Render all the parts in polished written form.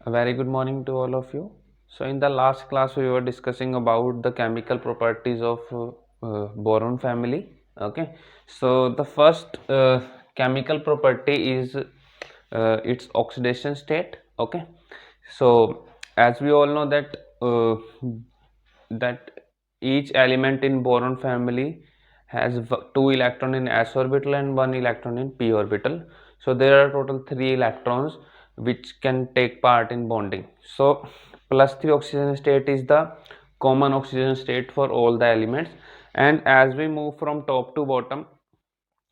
A very good morning to all of you. So, in the last class, we were discussing about the chemical properties of boron family. Okay, so the first chemical property is its oxidation state. Okay, so as we all know that each element in boron family has two electron in s orbital and one electron in p orbital. So there are total three electrons which can take part in bonding. So plus 3 oxygen state is the common oxygen state for all the elements, and as we move from top to bottom,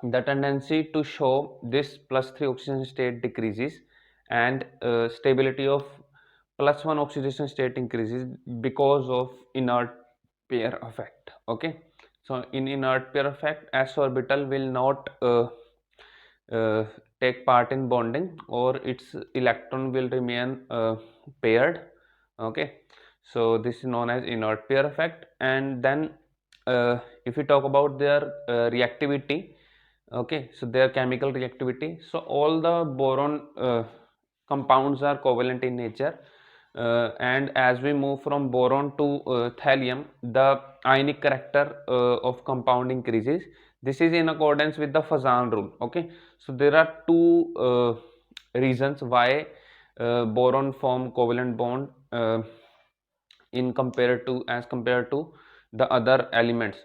the tendency to show this plus 3 oxygen state decreases, and stability of plus 1 oxidation state increases because of inert pair effect. Okay, so in inert pair effect, s orbital will not uh, take part in bonding, or its electron will remain paired. Okay, so this is known as inert pair effect. And then if we talk about their reactivity, okay, so their chemical reactivity, so all the boron compounds are covalent in nature, and as we move from boron to thallium, the ionic character of compound increases. This is in accordance with the Fazan rule. Okay, so there are two reasons why boron form covalent bond in compared to as compared to the other elements.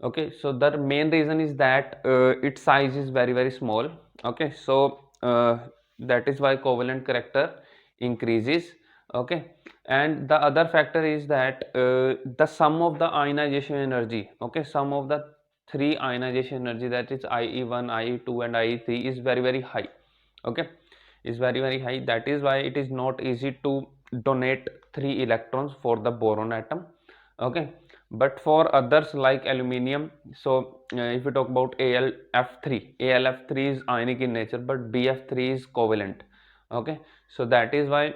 Okay, so the main reason is that its size is very small. Okay, so that is why covalent character increases. Okay, and the other factor is that the sum of the ionization energy, okay, sum of the three ionization energy, that is IE1, IE2 and IE3, is very high. Okay, is very high. That is why it is not easy to donate 3 electrons for the boron atom. Okay, but for others like aluminium, so if we talk about AlF3, AlF3 is ionic in nature, but BF3 is covalent. Okay, so that is why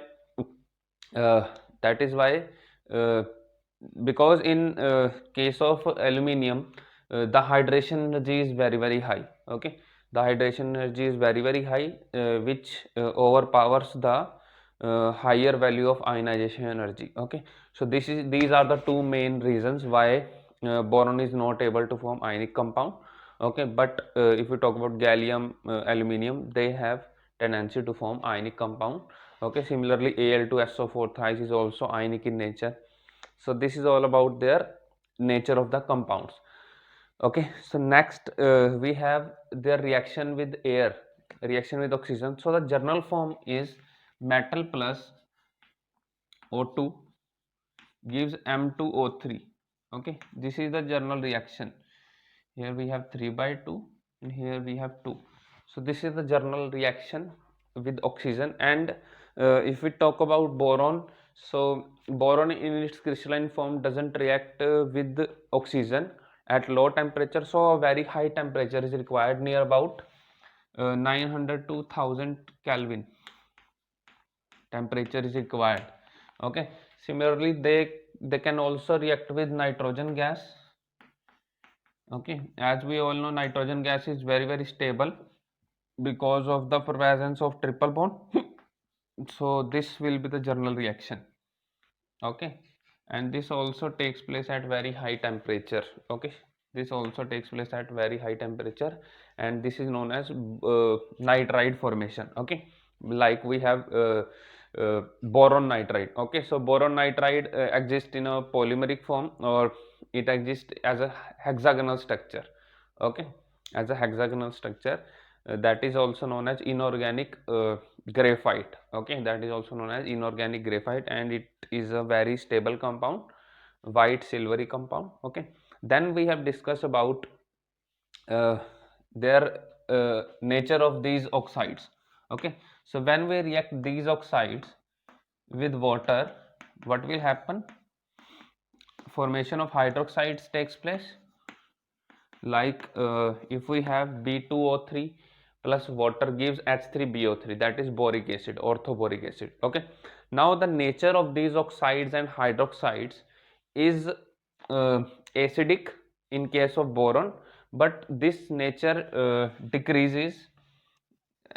uh, that is why uh, because in case of aluminium, the hydration energy is very high. Okay, the hydration energy is very high, which overpowers the higher value of ionization energy. Okay, so these are the two main reasons why boron is not able to form ionic compound. Okay, but if we talk about gallium, aluminium, they have tendency to form ionic compound. Okay, similarly Al2SO4 thrice is also ionic in nature. So this is all about their nature of the compounds. Okay, so next we have their reaction with air, reaction with oxygen. So the general form is metal plus O2 gives M2O3. Okay, this is the general reaction. Here we have 3 by 2 and here we have 2. So this is the general reaction with oxygen. And if we talk about boron, so boron in its crystalline form doesn't react with oxygen at low temperature, so a very high temperature is required, near about 900 to 1000 Kelvin temperature is required. Okay, similarly they can also react with nitrogen gas. Okay, as we all know, nitrogen gas is very stable because of the presence of triple bond. So this will be the general reaction. Okay, and this also takes place at very high temperature. Okay, this also takes place at very high temperature, and this is known as nitride formation. Okay, like we have boron nitride. Okay, so boron nitride exists in a polymeric form, or it exists as a hexagonal structure. Okay, as a hexagonal structure, that is also known as inorganic graphite. Okay, that is also known as inorganic graphite, and it is a very stable compound, white silvery compound. Okay, then we have discussed about uh, their nature of these oxides. Okay, so when we react these oxides with water, what will happen? Formation of hydroxides takes place. Like if we have B2O3 plus water gives H3BO3, that is boric acid, orthoboric acid. Okay, now the nature of these oxides and hydroxides is acidic in case of boron, but this nature decreases,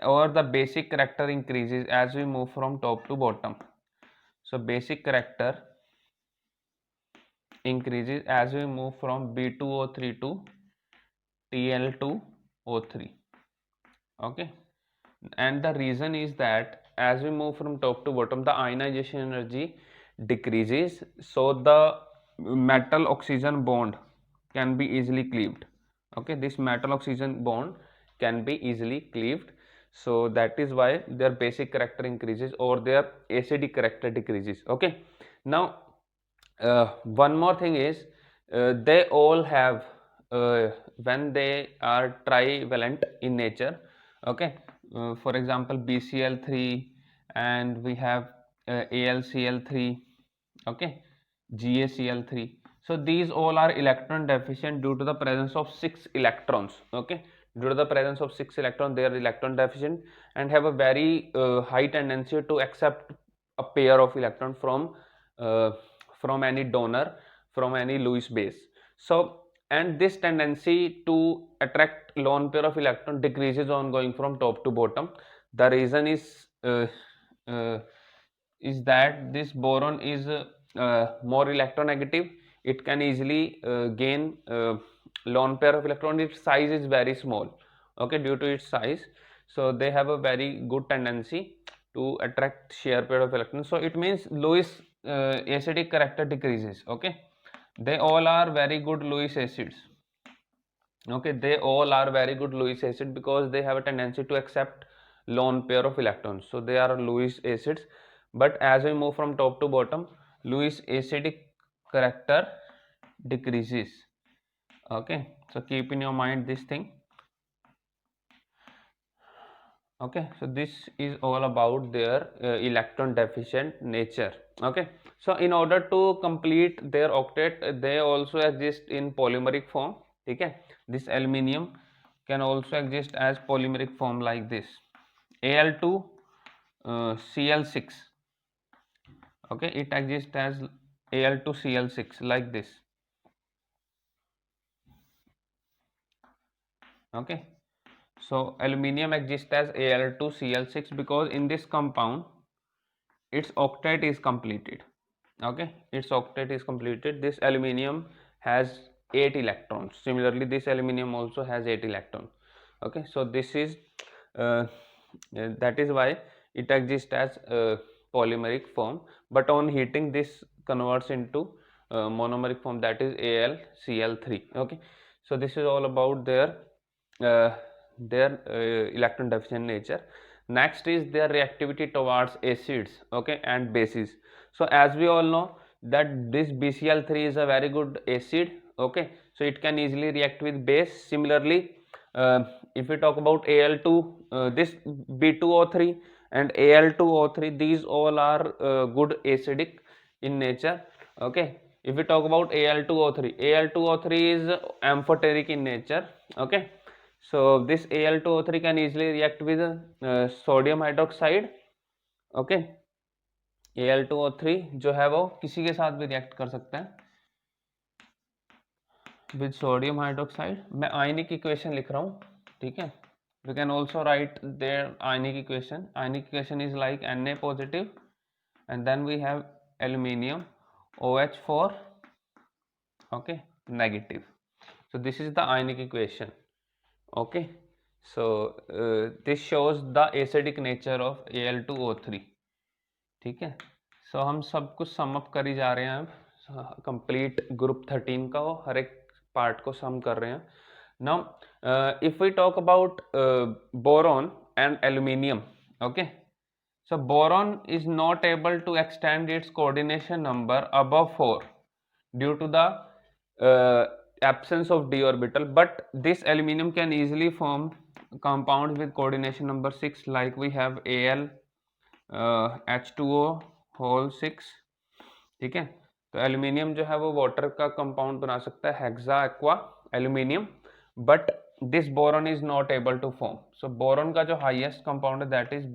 or the basic character increases as we move from top to bottom. So basic character increases as we move from B2O3 to TL2O3. Okay, and the reason is that as we move from top to bottom, the ionization energy decreases, so the metal oxygen bond can be easily cleaved. Okay, this metal oxygen bond can be easily cleaved, so that is why their basic character increases or their acidic character decreases. Okay, now one more thing is they all have when they are trivalent in nature. Okay, for example BCl3, and we have AlCl3, okay, GaCl3. So these all are electron deficient due to the presence of 6 electrons. Okay, due to the presence of 6 electrons, they are electron deficient and have a very high tendency to accept a pair of electron uh, from any donor, from any Lewis base. So, and this tendency to attract lone pair of electron decreases on going from top to bottom. The reason uh, is that this boron is more electronegative. It can easily gain lone pair of electron. Its size is very small. Okay, due to its size, so they have a very good tendency to attract shear pair of electrons. So it means Lewis acidic character decreases. Okay, they all are very good Lewis acids. Okay, they all are very good Lewis acid because they have a tendency to accept lone pair of electrons, so they are Lewis acids. But as we move from top to bottom, Lewis acidic character decreases. Okay, so keep in your mind this thing. Okay, so this is all about their electron deficient nature. Okay, so in order to complete their octet, they also exist in polymeric form. Okay, this aluminium can also exist as polymeric form like this, Al2 Cl6. Okay, it exists as Al2 Cl6 like this. Okay, so aluminium exists as Al2 Cl6 because in this compound its octet is completed. Okay, its octet is completed. This aluminium has 8 electrons. Similarly, this aluminium also has 8 electrons. Okay, so this is that is why it exists as polymeric form, but on heating this converts into monomeric form, that is AlCl3. Okay, so this is all about uh, their electron deficient nature. Next is their reactivity towards acids, okay, and bases. So as we all know that this BCl3 is a very good acid. Okay, so it can easily react with base. Similarly, if we talk about Al2, this B2O3 and Al2O3, these all are good acidic in nature. Okay, if we talk about Al2O3, Al2O3 is amphoteric in nature. Okay, so this Al2O3 can easily react with sodium hydroxide. Okay, Al2O3 जो है वो किसी के साथ भी react कर सकता है विद सोडियम हाइड्रोक्साइड. मैं आयनिक इक्वेशन लिख रहा हूँ, ठीक है. We can also write their ionic equation. Ionic equation is like Na positive, and then we have aluminium OH4, okay, negative. So this is the ionic equation. Okay, so this shows the acidic nature of Al2O3. ठीक है, सो हम सब कुछ sum up कर ही जा रहे हैं अब कंप्लीट ग्रुप 13 का, हर एक पार्ट को सम कर रहे हैं. Now if we talk about boron and aluminium. Okay, so boron is not able to extend its coordination number above 4 due to the absence of d orbital, but this aluminum can easily form compounds with coordination number 6, like we have Al H2O whole 6. ठीक है, तो aluminium जो है वो water का compound बना सकता है, hexa aqua aluminium, but this boron is not able to form. So boron का जो हाईएस्ट कंपाउंड है that is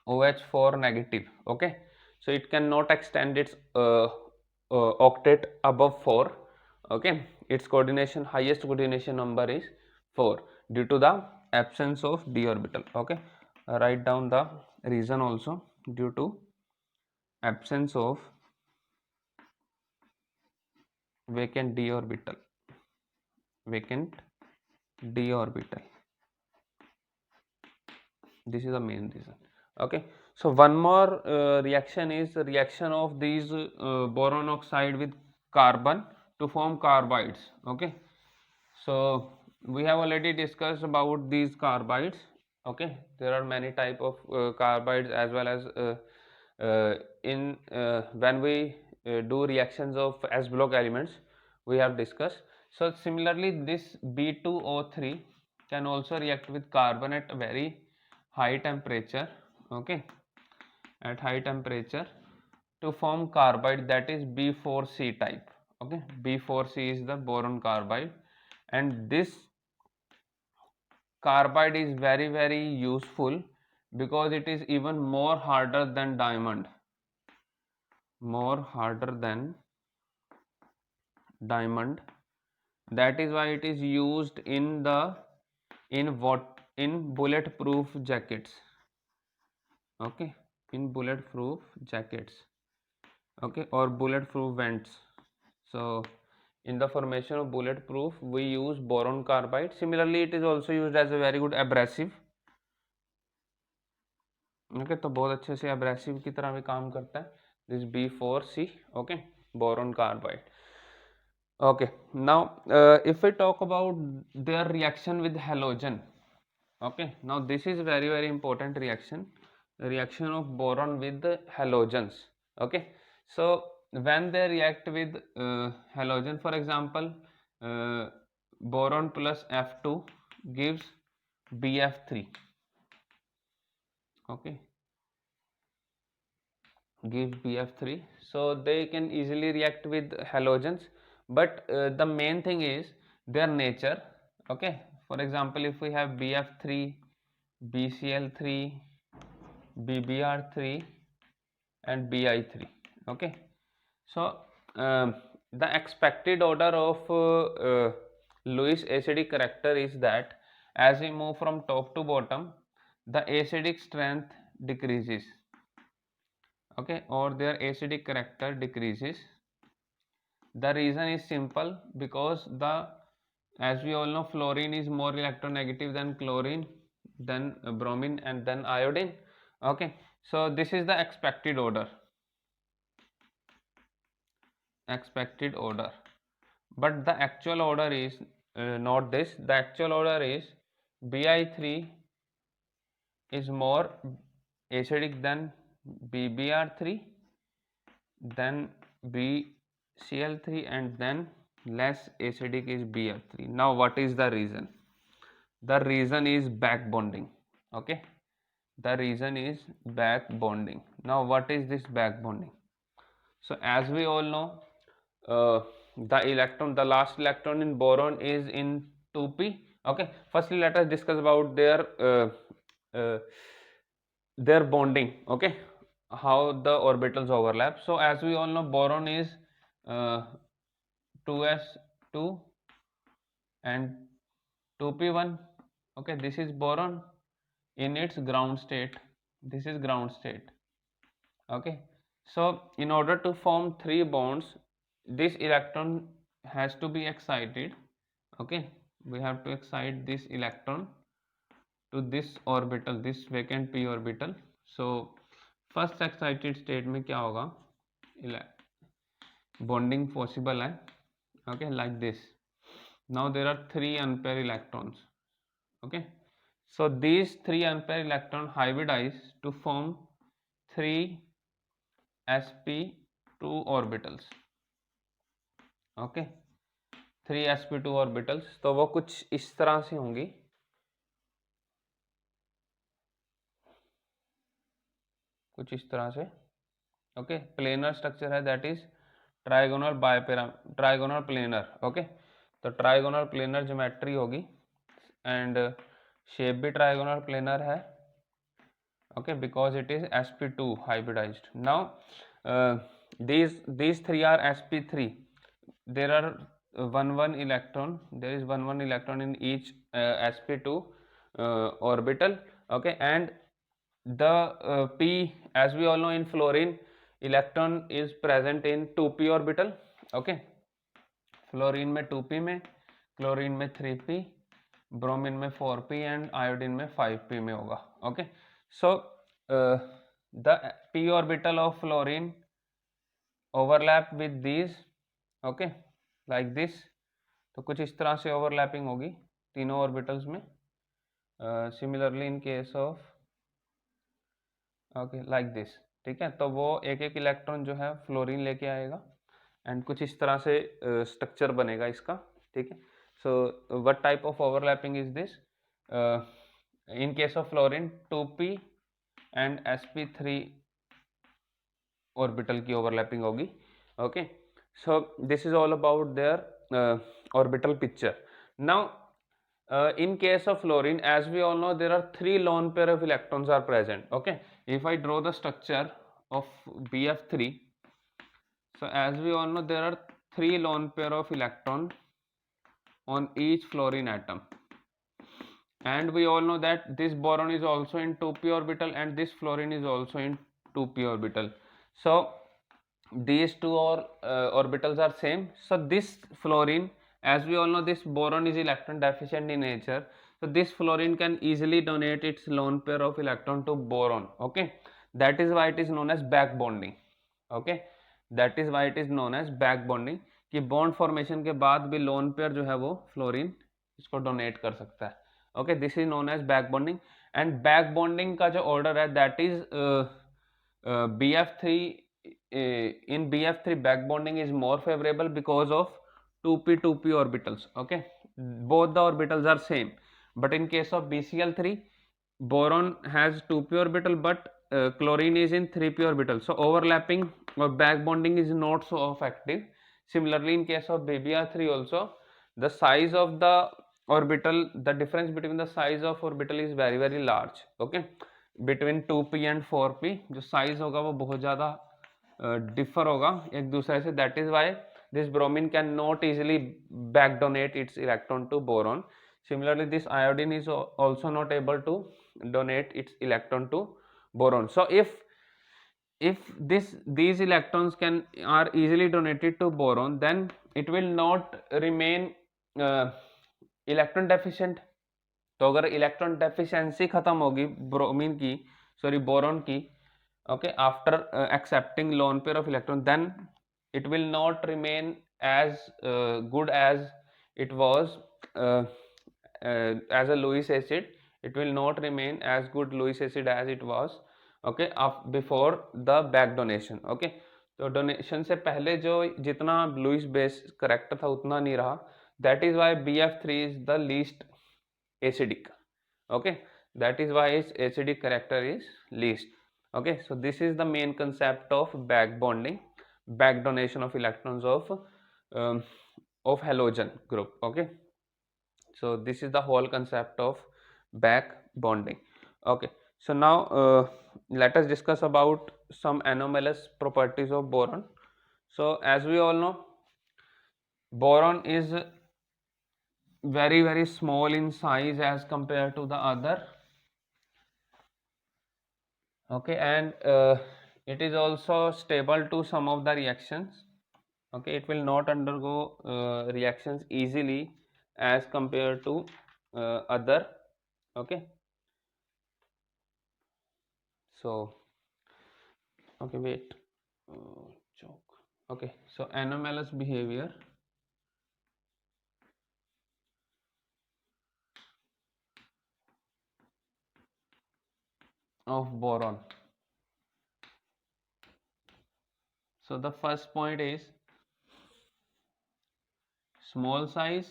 BOH4 negative. Okay, so it cannot extend its octet above 4. Okay, its coordination, highest coordination number is 4 due to the absence of d orbital. Okay, write down the reason also. Due to absence of vacant d orbital, vacant d orbital, this is the main reason. Okay, so one more reaction is the reaction of these boron oxide with carbon to form carbides. Okay, so we have already discussed about these carbides. Okay, there are many type of carbides, as well as in when we do reactions of S block elements, we have discussed. So similarly, this B2O3 can also react with carbon at a very high temperature. Okay, at high temperature to form carbide, that is B4C type. Okay, B4C is the boron carbide, and this carbide is very useful because it is even more harder than diamond, more harder than diamond. That is why it is used in the in bulletproof jackets. Okay, in bulletproof jackets. Okay, or bulletproof vents. So in the formation of bulletproof we use boron carbide. Similarly, it is also used as a very good abrasive. Okay, तो बहुत अच्छे से abrasive की तरह भी काम करता है this B4C. Okay, boron carbide. Okay, now if we talk about their reaction with halogen. Okay, now this is very important reaction of boron with halogens. Okay, so when they react with halogen, for example, boron plus F2 gives BF3. Okay, give BF3, so they can easily react with halogens, but the main thing is their nature. Okay, for example, if we have BF3, BCl3, BBr3 and Bi3. Okay, so the expected order of Lewis acidic character is that as we move from top to bottom, the acidic strength decreases. Okay, or their acidic character decreases. The reason is simple, because as we all know, fluorine is more electronegative than chlorine, then bromine, and then iodine. Okay, so this is the expected order, but the actual order is not this. The actual order is Bi3 is more acidic than BBr3, then BCl3, and then less acidic is Br3. Now what is the reason? The reason is back bonding. Okay, the reason is back bonding. Now what is this back bonding? So as we all know, the last electron in boron is in 2p. Okay, firstly let us discuss about uh, their bonding. Okay, how the orbitals overlap. So as we all know, boron is 2s2 and 2p1. Okay, this is boron in its ground state. This is ground state. Okay, so in order to form three bonds, this electron has to be excited. Okay, we have to excite this electron to this orbital, this vacant p orbital. So first excited state में क्या होगा, bonding possible है. Okay, like this. Now there are three unpaired electrons. Okay, so these three unpaired electrons hybridize to form three sp2 orbitals. Okay, three sp2 orbitals. तो वो कुछ इस तरह से होंगी. कुछ इस तरह से. ओके, प्लेनर स्ट्रक्चर है, that is trigonal planar. Okay, तो ट्राइगोनल प्लेनर ज्योमेट्री होगी एंड शेप भी ट्राइगोनल प्लेनर है. Okay, because it is sp2 hybridized. Now these three are sp3. there are one electron, there is one electron in each sp2 orbital. Okay, and the p, as we all know, in fluorine electron is present in 2p orbital. Okay, fluorine में 2p में, chlorine में 3p, bromine में 4p and iodine में 5p में होगा. Okay, so the p orbital of fluorine overlap with these. Okay, like this. तो कुछ इस तरह से ओवरलैपिंग होगी तीनों ऑर्बिटल्स में. Similarly in case of, okay, like this. ठीक है, तो वो एक एक इलेक्ट्रॉन जो है फ्लोरीन लेके आएगा एंड कुछ इस तरह से स्ट्रक्चर बनेगा इसका. ठीक है, so what type of overlapping is this? In case of fluorine 2p and sp3 orbital की ओवरलैपिंग होगी. Okay, so this is all about their orbital picture. Now in case of fluorine, as we all know, there are 3 lone pair of electrons are present. Okay, if I draw the structure of BF3, so as we all know, there are 3 lone pair of electron on each fluorine atom, and we all know that this boron is also in 2p orbital and this fluorine is also in 2p orbital. So these two orbitals are same. So this fluorine, as we all know, this boron is electron deficient in nature, so this fluorine can easily donate its lone pair of electron to boron. Okay, that is why it is known as back bonding. Okay, that is why it is known as back bonding, कि bond formation के बाद भी lone pair जो है वो fluorine इसको donate कर सकता है. Okay, this is known as back bonding. And back bonding का जो ऑर्डर है that is BF3. In BF3, back bonding is more favorable because of 2p 2p orbitals. Okay, both the orbitals are same, but in case of BCl3, boron has 2p orbital but chlorine is in 3p orbital, so overlapping or back bonding is not so effective. Similarly, in case of BBr3 also, the size of the orbital, the difference between the size of orbital is very very large. Okay, between 2p and 4p जो size होगा वो बहुत ज़्यादा differ होगा एक दूसरे से. that is why this bromine can not easily back donate its electron to boron. Similarly, this iodine is also not able to donate its electron to boron. So if these electrons are easily donated to boron, then it will not remain electron deficient. तो अगर electron deficiency खत्म होगी bromine की, sorry boron की, okay, after accepting lone pair of electron, then it will not remain as good as it was as a Lewis acid. It will not remain as good Lewis acid as it was, okay, before the back donation. Okay, तो donation से पहले जो जितना Lewis base correct था उतना नहीं रहा. That is why BF3 is the least acidic. Okay, that is why its acidic character is least. Okay, so this is the main concept of back bonding, back donation of electrons of halogen group. Okay, so this is the whole concept of back bonding. Okay, so now let us discuss about some anomalous properties of boron. So as we all know, boron is very very small in size as compared to the other. Okay, and it is also stable to some of the reactions. Okay, it will not undergo reactions easily as compared to other. Okay, so okay, wait, choke. Okay, so anomalous behavior of boron. So the first point is small size,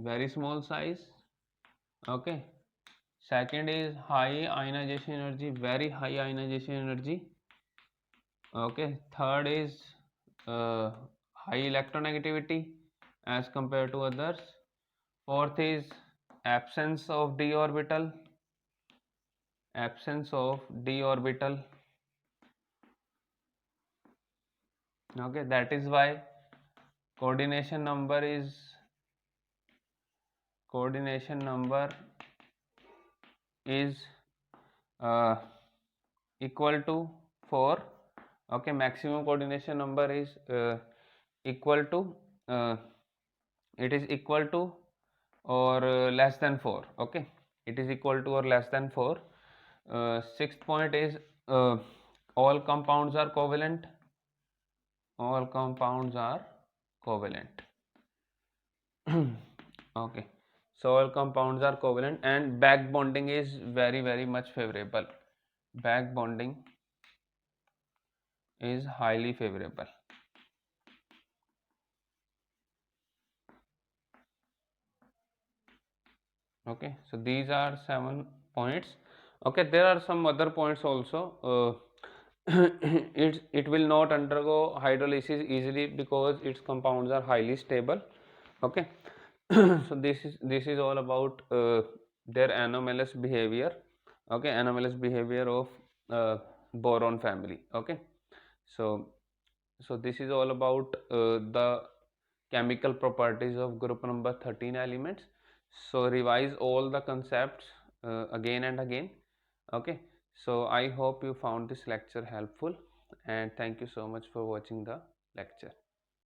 very small size. Okay, second is high ionization energy, very high ionization energy. Okay, third is high electronegativity as compared to others. Fourth is absence of d orbital, absence of d orbital. Okay, that is why coordination number is uh, equal to 4. Okay, maximum coordination number is equal to uh, it is equal to or less than 4. Okay, it is equal to or less than 4. Sixth point is all compounds are covalent. All compounds are covalent. Okay, so all compounds are covalent and back bonding is very much favorable. Back bonding is highly favorable. Okay, so these are 7 points. Okay, there are some other points also. It will not undergo hydrolysis easily because its compounds are highly stable. Okay, so this is all about their anomalous behavior. Okay, anomalous behavior of boron family. Okay, so this is all about the chemical properties of group number 13 elements. So revise all the concepts again and again. Okay, so I hope you found this lecture helpful, and thank you so much for watching the lecture.